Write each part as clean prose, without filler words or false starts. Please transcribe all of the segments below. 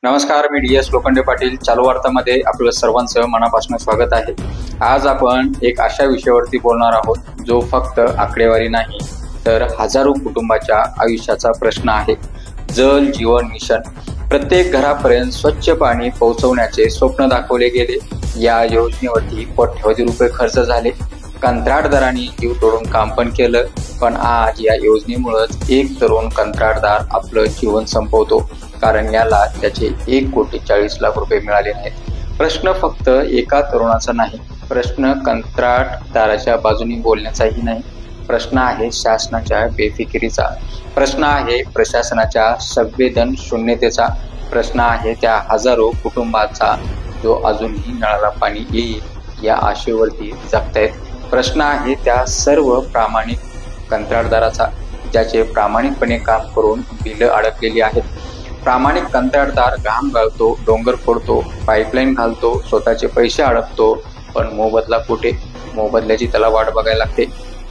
नमस्कार, मी DS लोखंडे पाटील. चालू वार्तामध्ये आपलं सर्वांचं मनापासून स्वागत आहे. आज आपण एक अशा विषयावरती बोलणार आहोत जो फक्त आकडेवारी नाही तर हजारो कुटुंबाच्या आयुष्याचा प्रश्न आहे. जल जीवन मिशन. प्रत्येक घरापर्यंत स्वच्छ पाणी पोहोचवण्याचे स्वप्न दाखवले गेले. या योजनेवरती कोट्यवधी रुपये खर्च झाले. कंत्राटदारांनी जीव तोडून काम पण केलं, पण आज या योजनेमुळेच एक तरुण कंत्राटदार आपलं जीवन संपवतो, कारण याला त्याचे 1,40,00,000 रुपये मिळाले नाहीत. प्रश्न फक्त एका तरुणाचा नाही, प्रश्न कंत्राटदाराच्या बाजूने बोलण्याचाही नाही. प्रश्न आहे शासनाच्या बेफिकिरीचा, प्रश्न आहे प्रशासनाच्या संवेदन शून्यतेचा, प्रश्न आहे त्या हजारो कुटुंबाचा जो अजूनही नळाला पाणी येईल या आशेवरती जगतायत. प्रश्न आहे त्या सर्व प्रामाणिक कंत्राटदाराचा ज्याचे प्रामाणिकपणे काम करून बिलं अडकलेली आहेत. प्रामाणिक कंत्राटदार घाम गाळतो, डोंगर फोडतो, पाईपलाईन घालतो, स्वतःचे पैसे अडकतो, पण मोबदला कुठे? मोबदल्याची त्याला वाट बघायला लागते.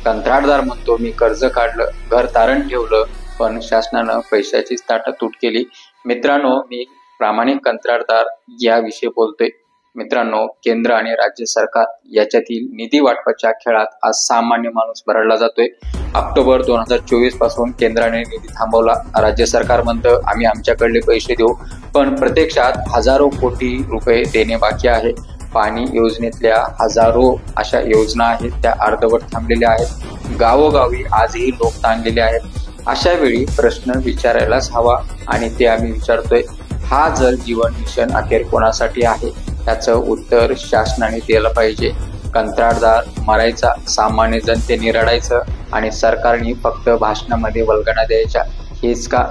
कंत्राटदार म्हणतो मी कर्ज काढलं, घर तारण ठेवलं, पण शासनानं पैशाचीच ताटातूट केली. मित्रांनो, मी प्रामाणिक कंत्राटदार याविषयी बोलतोय. मित्रांनो, केंद्र आणि राज्य सरकार याच्यातील निधी वाटपाच्या खेळात आज सामान्य माणूस भरडला जातोय. ऑक्टोबर 2024 पासून केंद्राने निधी थांबवला. राज्य सरकार म्हणतं आम्ही आमच्याकडले पैसे देऊ, पण प्रत्यक्षात हजारो कोटी रुपये देणे बाकी आहे. पाणी योजनेतल्या हजारो अशा योजना आहेत त्या अर्धवट थांबलेल्या आहेत. गावोगावी आजही लोक ताणलेले आहेत. अशा वेळी प्रश्न विचारायलाच हवा आणि ते आम्ही विचारतोय. हा जल जीवन मिशन अखेर कोणासाठी आहे? त्याचं उत्तर शासनाने द्यायला पाहिजे. कंत्राटदार मरायचा, सामान्य जनतेने रडायचं आणि सरकारने फक्त भाषणामध्ये वल्गना द्यायच्या. हेच का?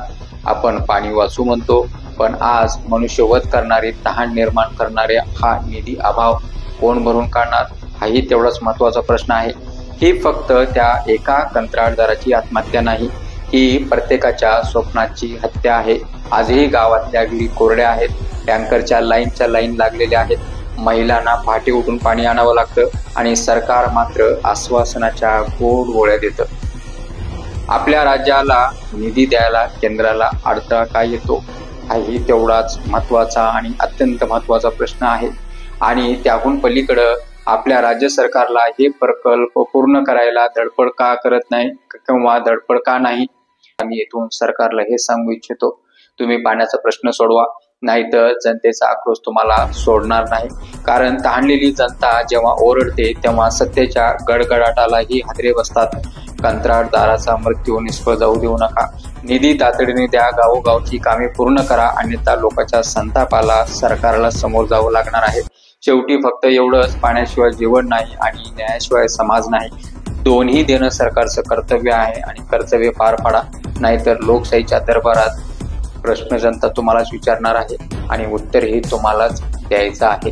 आपण पाणी वाचू म्हणतो, पण आज मनुष्यवध करणारे, तहान निर्माण करणारे हा निधी अभाव कोण भरून काढणार? हाही तेवढाच महत्वाचा प्रश्न आहे. ही फक्त त्या एका कंत्राटदाराची आत्महत्या नाही, ही प्रत्येकाच्या स्वप्नाची हत्या आहे. आजही गावातल्या विहिरी कोरड्या आहेत, टँकरच्या लाईन लागलेल्या आहेत. महिलांना पहाटे उठून पाणी आणावं लागतं आणि सरकार मात्र आश्वासनाच्या गोड गोळ्या देतं. आपल्या राज्याला निधी द्यायला केंद्राला अडथळा काय येतो? हाही तेवढाच महत्वाचा आणि अत्यंत महत्वाचा प्रश्न आहे. आणि त्याहून पलीकडं आपल्या राज्य सरकारला हे प्रकल्प पूर्ण करायला धडपड का करत नाही किंवा धडपड का नाही? आम्ही येथून सरकारला हे सांगू इच्छितो, तुम्ही पाण्याचा प्रश्न सोडवा, नाहीतर जनतेचा आक्रोश तुम्हाला सोडणार नाही. कारण तहानलेली जनता जेव्हा ओरडते तेव्हा सत्तेच्या गडगडाटालाही हादरे बसतात. कंत्राटदाराचा मृत्यू निष्फळ जाऊ देऊ नका. निधी तातडीने द्या, गावोगावची कामे पूर्ण करा, अन्यथा लोकांच्या संतापाला सरकारला समोर जावं लागणार आहे. शेवटी फक्त एवढंच, पाण्याशिवाय जीवन नाही आणि न्यायाशिवाय समाज नाही. दोन्ही देणं सरकारचं कर्तव्य आहे आणि कर्तव्य पार पाडा, नाहीतर लोकशाहीच्या दरबारात प्रश्न जनता तुम्हालाच विचारणार आहे आणि उत्तरही तुम्हालाच द्यायचं आहे.